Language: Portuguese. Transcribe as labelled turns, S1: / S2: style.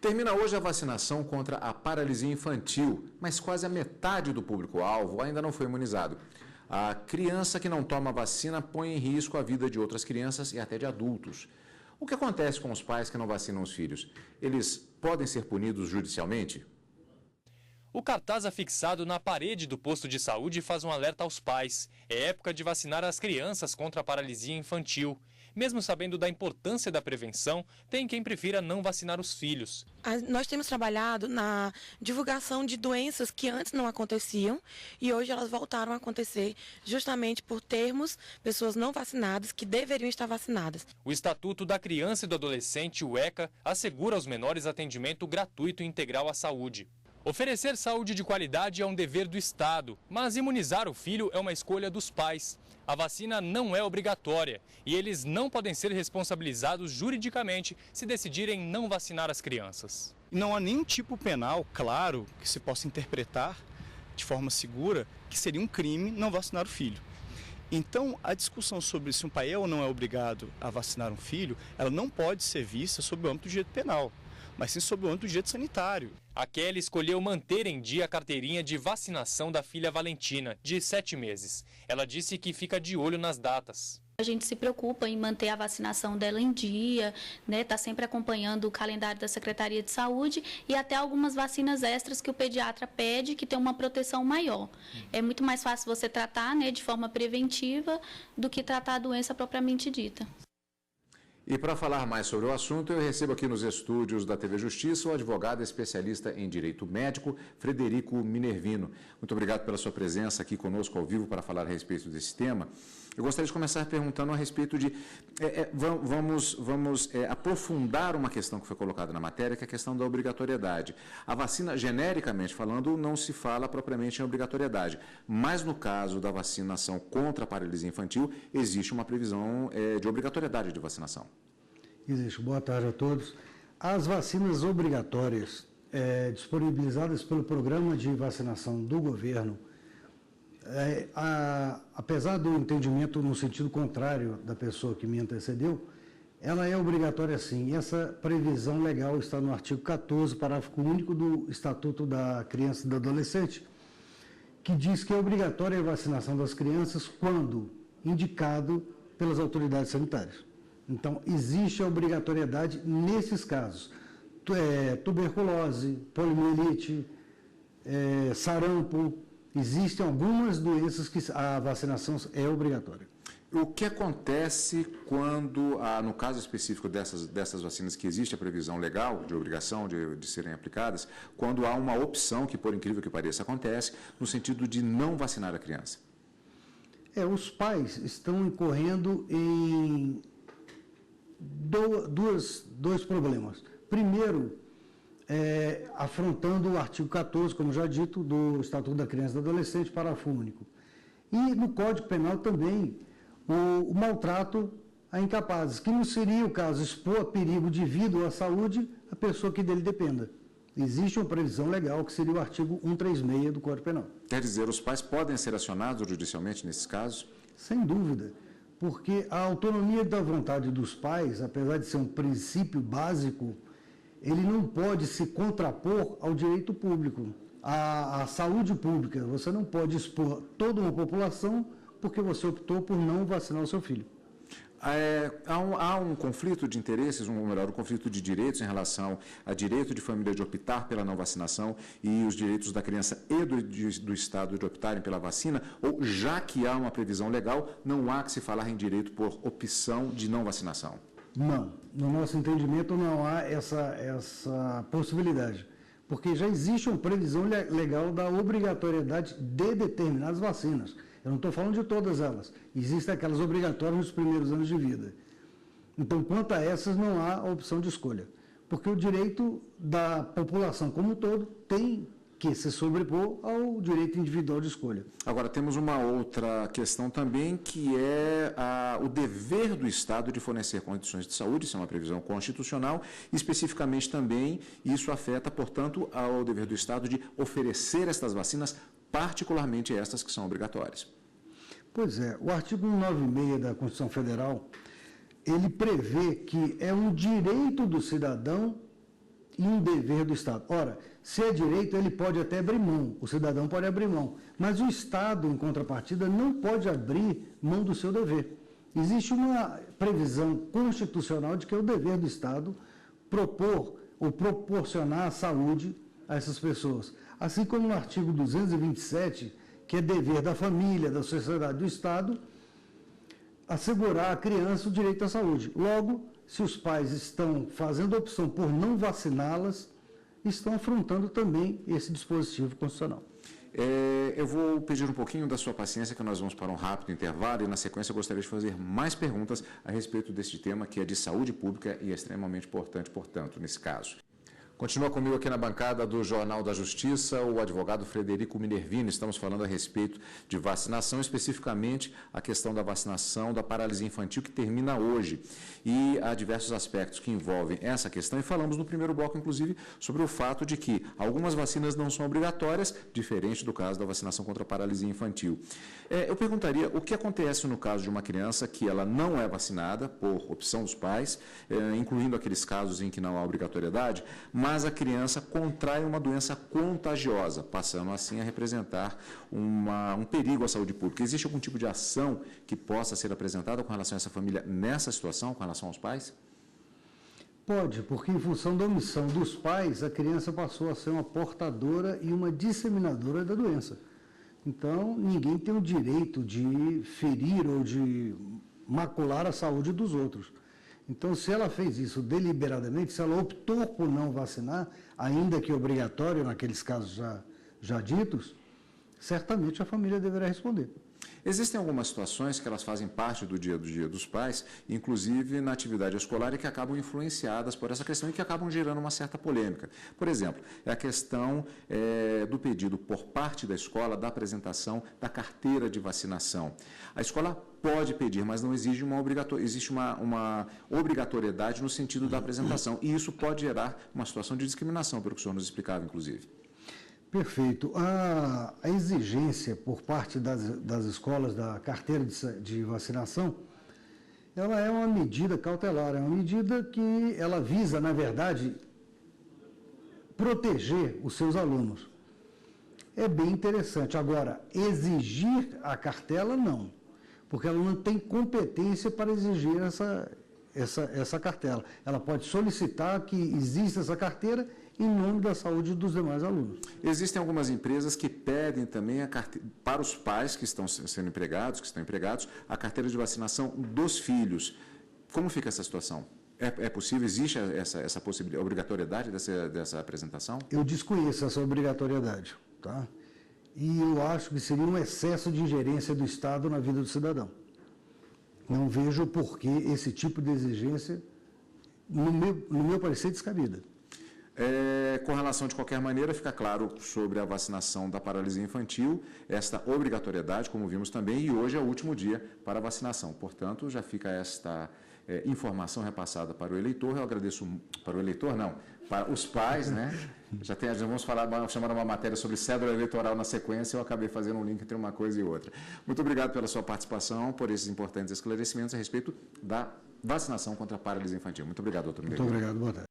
S1: Termina hoje a vacinação contra a paralisia infantil, mas quase a metade do público-alvo ainda não foi imunizado. A criança que não toma vacina põe em risco a vida de outras crianças e até de adultos. O que acontece com os pais que não vacinam os filhos? Eles podem ser punidos judicialmente?
S2: O cartaz afixado na parede do posto de saúde faz um alerta aos pais. É época de vacinar as crianças contra a paralisia infantil. Mesmo sabendo da importância da prevenção, tem quem prefira não vacinar os filhos.
S3: Nós temos trabalhado na divulgação de doenças que antes não aconteciam e hoje elas voltaram a acontecer justamente por termos pessoas não vacinadas que deveriam estar vacinadas.
S2: O Estatuto da Criança e do Adolescente, o ECA, assegura aos menores atendimento gratuito e integral à saúde. Oferecer saúde de qualidade é um dever do Estado, mas imunizar o filho é uma escolha dos pais. A vacina não é obrigatória e eles não podem ser responsabilizados juridicamente se decidirem não vacinar as crianças.
S4: Não há nenhum tipo penal, claro, que se possa interpretar de forma segura que seria um crime não vacinar o filho. Então, a discussão sobre se um pai é ou não é obrigado a vacinar um filho, ela não pode ser vista sob o âmbito do direito penal, mas sim sob o âmbito do direito sanitário.
S2: A Kelly escolheu manter em dia a carteirinha de vacinação da filha Valentina, de 7 meses. Ela disse que fica de olho nas datas.
S5: A gente se preocupa em manter a vacinação dela em dia, né? Tá sempre acompanhando o calendário da Secretaria de Saúde e até algumas vacinas extras que o pediatra pede que tem uma proteção maior. É muito mais fácil você tratar, né, de forma preventiva do que tratar a doença propriamente dita.
S1: E para falar mais sobre o assunto, eu recebo aqui nos estúdios da TV Justiça o advogado especialista em direito médico, Frederico Minervino. Muito obrigado pela sua presença aqui conosco ao vivo para falar a respeito desse tema. Eu gostaria de começar perguntando a respeito de... Vamos aprofundar uma questão que foi colocada na matéria, que é a questão da obrigatoriedade. A vacina, genericamente falando, não se fala propriamente em obrigatoriedade, mas no caso da vacinação contra a paralisia infantil, existe uma previsão de obrigatoriedade de vacinação.
S6: Existe. Boa tarde a todos. As vacinas obrigatórias disponibilizadas pelo programa de vacinação do governo, apesar do entendimento no sentido contrário da pessoa que me antecedeu, ela é obrigatória sim. E essa previsão legal está no artigo 14, parágrafo único do Estatuto da Criança e do Adolescente, que diz que é obrigatória a vacinação das crianças quando indicado pelas autoridades sanitárias. Então, existe a obrigatoriedade nesses casos. Tuberculose, poliomielite, sarampo. Existem algumas doenças que a vacinação é obrigatória.
S1: O que acontece quando, no caso específico dessas vacinas que existe a previsão legal de obrigação de serem aplicadas, quando há uma opção que, por incrível que pareça, acontece, no sentido de não vacinar a criança?
S6: Os pais estão incorrendo em dois problemas. Primeiro, afrontando o artigo 14, como já dito, do Estatuto da Criança e do Adolescente, parágrafo único. E no Código Penal também, o maltrato a incapazes, que não seria o caso expor a perigo de vida ou à saúde a pessoa que dele dependa. Existe uma previsão legal, que seria o artigo 136 do Código Penal.
S1: Quer dizer, os pais podem ser acionados judicialmente nesses casos?
S6: Sem dúvida, porque a autonomia da vontade dos pais, apesar de ser um princípio básico, ele não pode se contrapor ao direito público, à saúde pública. Você não pode expor toda uma população porque você optou por não vacinar o seu filho.
S1: Há um conflito de interesses, um conflito de direitos em relação ao direito de família de optar pela não vacinação e os direitos da criança e do Estado de optarem pela vacina, ou já que há uma previsão legal, não há que se falar em direito por opção de não vacinação?
S6: Não, no nosso entendimento não há essa possibilidade, porque já existe uma previsão legal da obrigatoriedade de determinadas vacinas. Eu não estou falando de todas elas. Existem aquelas obrigatórias nos primeiros anos de vida. Então, quanto a essas, não há opção de escolha, porque o direito da população como um todo tem que se sobrepor ao direito individual de escolha.
S1: Agora, temos uma outra questão também, que é o dever do Estado de fornecer condições de saúde, isso é uma previsão constitucional, e especificamente também isso afeta, portanto, ao dever do Estado de oferecer estas vacinas, particularmente estas que são obrigatórias.
S6: Pois é, o artigo 196 da Constituição Federal, ele prevê que é um direito do cidadão e um dever do Estado. Ora, se é direito, ele pode até abrir mão, o cidadão pode abrir mão, mas o Estado, em contrapartida, não pode abrir mão do seu dever. Existe uma previsão constitucional de que é o dever do Estado propor ou proporcionar saúde a essas pessoas. Assim como no artigo 227, que é dever da família, da sociedade, do Estado, assegurar à criança o direito à saúde. Logo, se os pais estão fazendo a opção por não vaciná-las, estão afrontando também esse dispositivo constitucional.
S1: Eu vou pedir um pouquinho da sua paciência, que nós vamos para um rápido intervalo, e na sequência eu gostaria de fazer mais perguntas a respeito deste tema, que é de saúde pública e é extremamente importante, portanto, nesse caso. Continua comigo aqui na bancada do Jornal da Justiça o advogado Frederico Minervino. Estamos falando a respeito de vacinação, especificamente a questão da vacinação da paralisia infantil, que termina hoje. E há diversos aspectos que envolvem essa questão, e falamos no primeiro bloco, inclusive, sobre o fato de que algumas vacinas não são obrigatórias, diferente do caso da vacinação contra a paralisia infantil. Eu perguntaria o que acontece no caso de uma criança que ela não é vacinada por opção dos pais, incluindo aqueles casos em que não há obrigatoriedade, mas a criança contrai uma doença contagiosa, passando assim a representar um perigo à saúde pública. Existe algum tipo de ação que possa ser apresentada com relação a essa família nessa situação, com relação aos pais?
S6: Pode, porque em função da omissão dos pais, a criança passou a ser uma portadora e uma disseminadora da doença. Então, ninguém tem o direito de ferir ou de macular a saúde dos outros. Então, se ela fez isso deliberadamente, se ela optou por não vacinar, ainda que obrigatório naqueles casos já ditos, certamente a família deverá responder.
S1: Existem algumas situações que elas fazem parte do dia dos pais, inclusive na atividade escolar, e que acabam influenciadas por essa questão e que acabam gerando uma certa polêmica. Por exemplo, é a questão do pedido por parte da escola da apresentação da carteira de vacinação. A escola pode pedir, mas não exige existe uma obrigatoriedade no sentido da apresentação, e isso pode gerar uma situação de discriminação, pelo que o senhor nos explicava, inclusive.
S6: Perfeito. A exigência por parte das escolas da carteira de vacinação, ela é uma medida cautelar, é uma medida que ela visa, na verdade, proteger os seus alunos. É bem interessante. Agora, exigir a cartela, não, porque ela não tem competência para exigir essa cartela. Ela pode solicitar que exista essa carteira em nome da saúde dos demais alunos. Existem algumas empresas que pedem também para os pais que estão sendo empregados, a carteira de vacinação dos filhos. Como fica essa situação? É possível, existe essa possibilidade, obrigatoriedade dessa apresentação? Eu desconheço essa obrigatoriedade, tá? E eu acho que seria um excesso de ingerência do Estado na vida do cidadão. Não vejo por que esse tipo de exigência, no meu parecer, descabida. Com relação, de qualquer maneira, fica claro sobre a vacinação da paralisia infantil, esta obrigatoriedade, como vimos também, e hoje é o último dia para a vacinação. Portanto, já fica esta informação repassada para o eleitor. Eu agradeço, para o eleitor não, para os pais, né? Já vamos chamar uma matéria sobre cédula eleitoral na sequência, eu acabei fazendo um link entre uma coisa e outra. Muito obrigado pela sua participação, por esses importantes esclarecimentos a respeito da vacinação contra a paralisia infantil. Muito obrigado, doutor Minervino. Muito obrigado, boa tarde.